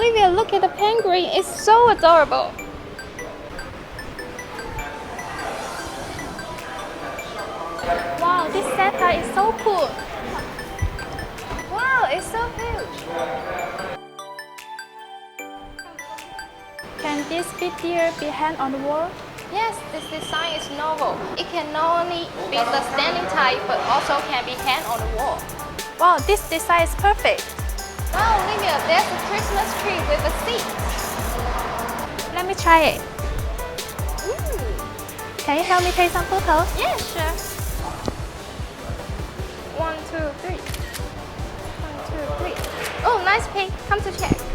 Olivia, look at the penguin. It's so adorable. Wow, this Santa is so cool. Wow, it's so huge. Can this big deer be hung on the wall? Yes, this design is novel. It can not only be the standing type, but also can be hung on the wall. Wow, this design is perfect. Wow, Olivia, there's a Christmas tree with a seat. Let me try it. Can you help me take some photos? Yeah, sure. 1, 2, 3. 1, 2, 3. Oh, nice pic. Come to check.